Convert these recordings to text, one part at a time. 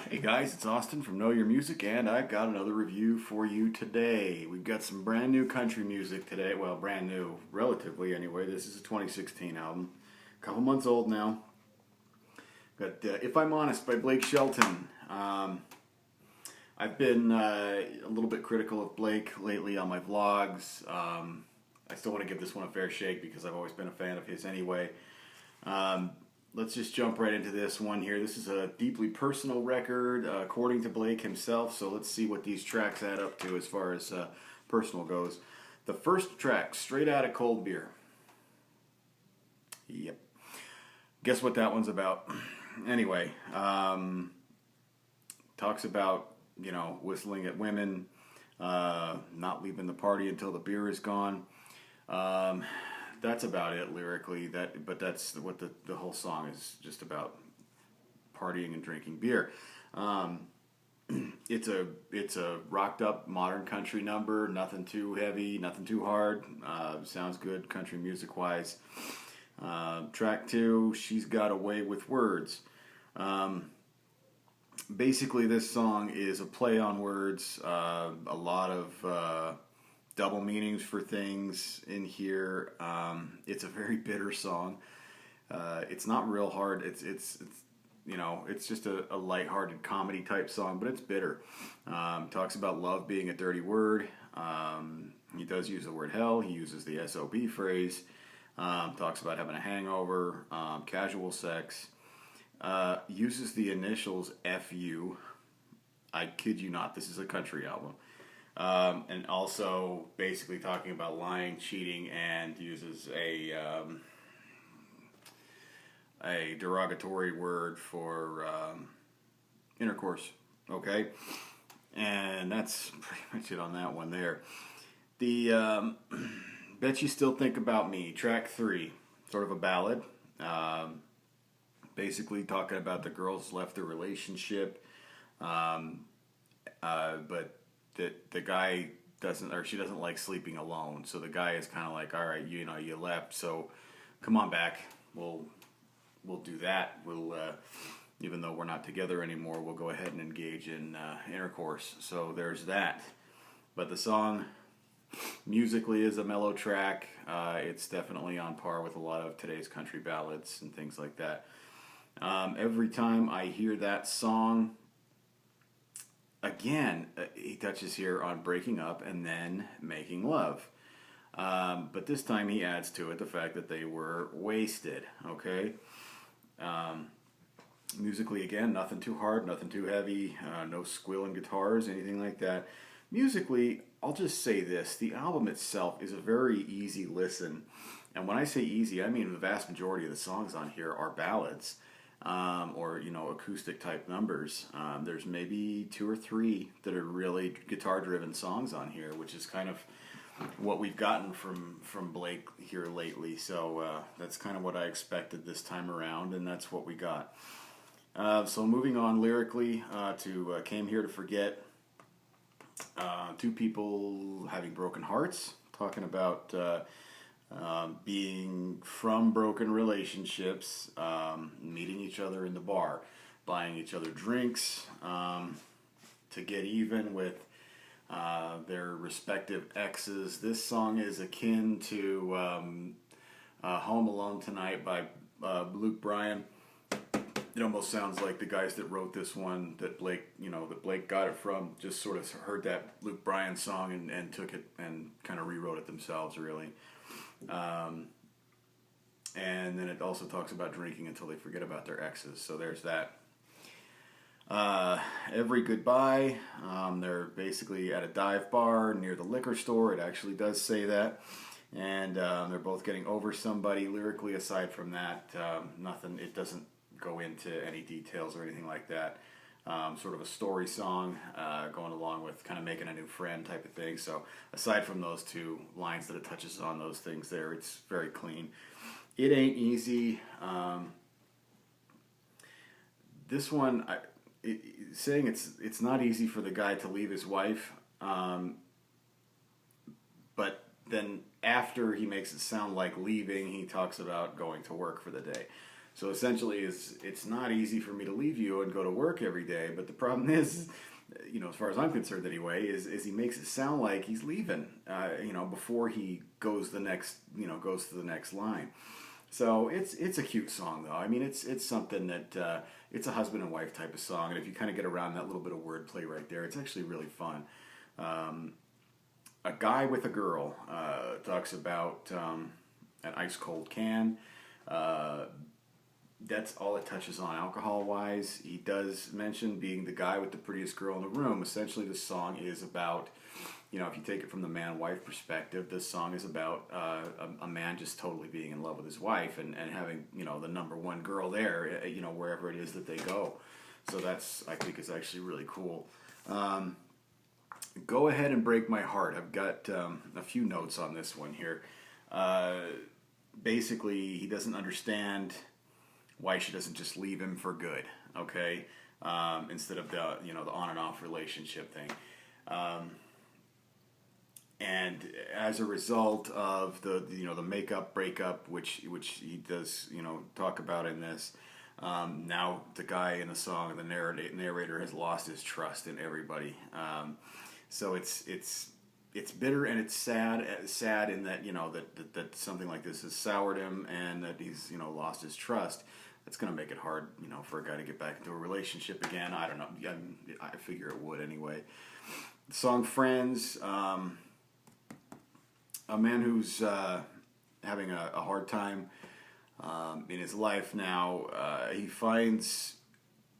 Hey guys, it's Austin from Know Your Music, and I've got another review for you today. We've got some brand new country music today. Well, brand new, relatively anyway. This is a 2016 album. A couple months old now. Got If I'm Honest by Blake Shelton. I've been a little bit critical of Blake lately on my vlogs. I still want to give this one a fair shake because I've always been a fan of his anyway. Let's just jump right into this one here. This is a deeply personal record, according to Blake himself, so let's see what these tracks add up to as far as personal goes. The first track, Straight Outta Cold Beer. Yep. Guess what that one's about? Anyway, talks about, whistling at women, not leaving the party until the beer is gone. That's about it lyrically. But that's what the whole song is just about: partying and drinking beer. It's a rocked up modern country number. Nothing too heavy, nothing too hard. Sounds good country music wise. Track 2, She's Got a Way with Words. Basically, this song is a play on words. A lot of double meanings for things in here. It's a very bitter song. It's not real hard. It's just a lighthearted comedy type song, but it's bitter. Talks about love being a dirty word. He does use the word hell. He uses the SOB phrase. Talks about having a hangover, casual sex. Uses the initials FU. I kid you not, this is a country album. And also basically talking about lying, cheating, and uses a derogatory word for intercourse. Okay? And that's pretty much it on that one there. The Bet You Still Think About Me, track 3, sort of a ballad. Basically talking about the girls left the relationship, but the guy doesn't, or she doesn't like sleeping alone. So the guy is kind of like, all right, you left, so come on back. We'll do that. We'll even though we're not together anymore, we'll go ahead and engage in intercourse. So there's that. But the song musically is a mellow track. It's definitely on par with a lot of today's country ballads and things like that. Every time I hear that song, again, he touches here on breaking up and then making love. But this time he adds to it the fact that they were wasted, okay? Musically, again, nothing too hard, nothing too heavy, no squealing guitars, anything like that. Musically, I'll just say this: the album itself is a very easy listen. And when I say easy, I mean the vast majority of the songs on here are ballads. Or acoustic type numbers. There's maybe 2 or 3 that are really guitar driven songs on here, which is kind of what we've gotten from Blake here lately. So that's kind of what I expected this time around, and that's what we got. So moving on lyrically to Came Here to Forget. 2 people having broken hearts, talking about being from broken relationships, meeting each other in the bar, buying each other drinks to get even with their respective exes. This song is akin to Home Alone Tonight by Luke Bryan. It almost sounds like the guys that wrote this one that Blake got it from just sort of heard that Luke Bryan song and took it and kind of rewrote it themselves, really. And then it also talks about drinking until they forget about their exes. So there's that. Every Goodbye, they're basically at a dive bar near the liquor store. It actually does say that. And they're both getting over somebody. Lyrically, aside from that, nothing. It doesn't go into any details or anything like that. Sort of a story song going along with kind of making a new friend type of thing. So aside from those 2 lines that it touches on those things there, it's very clean. It Ain't Easy. This one, saying it's not easy for the guy to leave his wife, but then after he makes it sound like leaving, he talks about going to work for the day. So essentially, it's not easy for me to leave you and go to work every day. But the problem is, as far as I'm concerned anyway, is he makes it sound like he's leaving, before he goes goes to the next line. So it's a cute song though. I mean, it's something that it's a husband and wife type of song, and if you kind of get around that little bit of wordplay right there, it's actually really fun. A Guy with a Girl talks about an ice cold can. That's all it touches on alcohol-wise. He does mention being the guy with the prettiest girl in the room. Essentially, this song is about, if you take it from the man-wife perspective, this song is about a man just totally being in love with his wife and having, the number one girl there, wherever it is that they go. So that's, I think, is actually really cool. Go Ahead and Break My Heart. I've got a few notes on this one here. Basically, he doesn't understand why she doesn't just leave him for good, okay? Instead of the on and off relationship thing. And as a result of the makeup breakup, which he does talk about in this, now the guy in the song, the narrator, has lost his trust in everybody. So it's bitter and it's sad in that that something like this has soured him and that he's lost his trust. That's going to make it hard for a guy to get back into a relationship again. I don't know. I figure it would anyway. The song Friends, a man who's having a hard time in his life now. He finds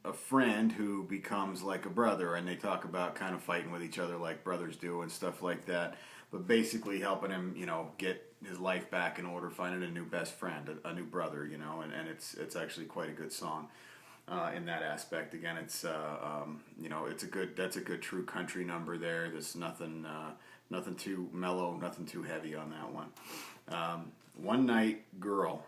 a friend who becomes like a brother, and they talk about kind of fighting with each other like brothers do and stuff like that, but basically helping him get his life back in order, finding a new best friend, a new brother, and it's actually quite a good song in that aspect. Again, it's that's a good true country number there. There's nothing too mellow, nothing too heavy on that one. One Night Girl.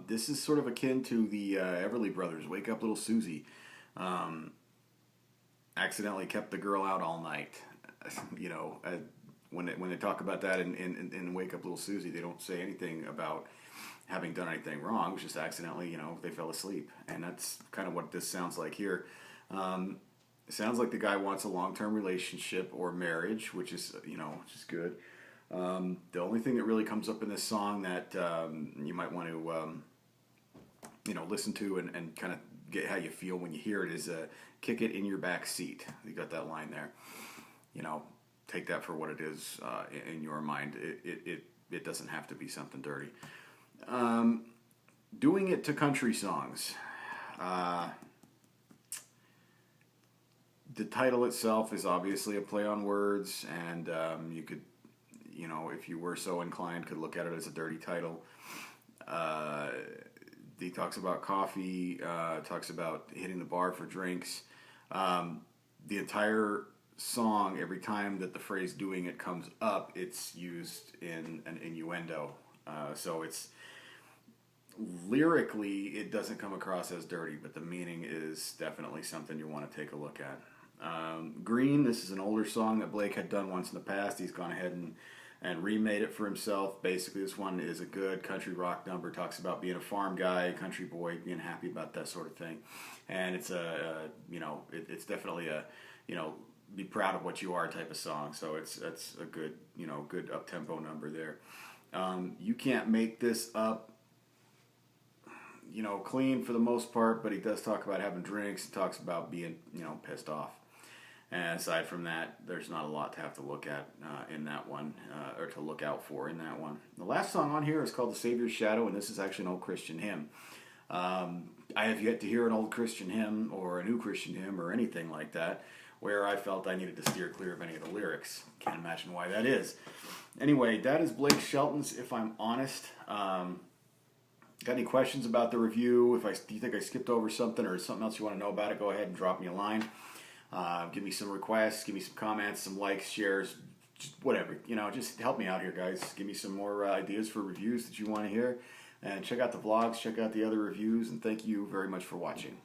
This is sort of akin to the Everly Brothers, Wake Up Little Susie. Accidentally kept the girl out all night. When they talk about that in Wake Up Little Susie, they don't say anything about having done anything wrong. It was just accidentally, they fell asleep. And that's kind of what this sounds like here. It sounds like the guy wants a long-term relationship or marriage, which is good. The only thing that really comes up in this song that you might want to listen to and kind of get how you feel when you hear it is kick it in your back seat. You got that line there. Take that for what it is in your mind. It doesn't have to be something dirty. Doing it to country songs. The title itself is obviously a play on words, and you could, if you were so inclined, could look at it as a dirty title. He talks about coffee, talks about hitting the bar for drinks. The entire song, every time that the phrase doing it comes up, it's used in an innuendo. So it's lyrically, it doesn't come across as dirty, but the meaning is definitely something you want to take a look at. Green, this is an older song that Blake had done once in the past. He's gone ahead and remade it for himself. Basically, this one is a good country rock number. Talks about being a farm guy, country boy, being happy about that sort of thing. And it's it's definitely a, be proud of what you are type of song. So it's a good, good up-tempo number there. You Can't Make This Up, clean for the most part, but he does talk about having drinks. He talks about being, pissed off. And aside from that, there's not a lot to have to look at in that one, or to look out for in that one. The last song on here is called The Savior's Shadow, and this is actually an old Christian hymn. I have yet to hear an old Christian hymn or a new Christian hymn or anything like that where I felt I needed to steer clear of any of the lyrics. Can't imagine why that is. Anyway, that is Blake Shelton's If I'm Honest. Got any questions about the review? Do you think I skipped over something or something else you want to know about it, go ahead and drop me a line. Give me some requests, give me some comments, some likes, shares, just whatever. Just help me out here, guys. Give me some more ideas for reviews that you want to hear. And check out the vlogs, check out the other reviews, and thank you very much for watching.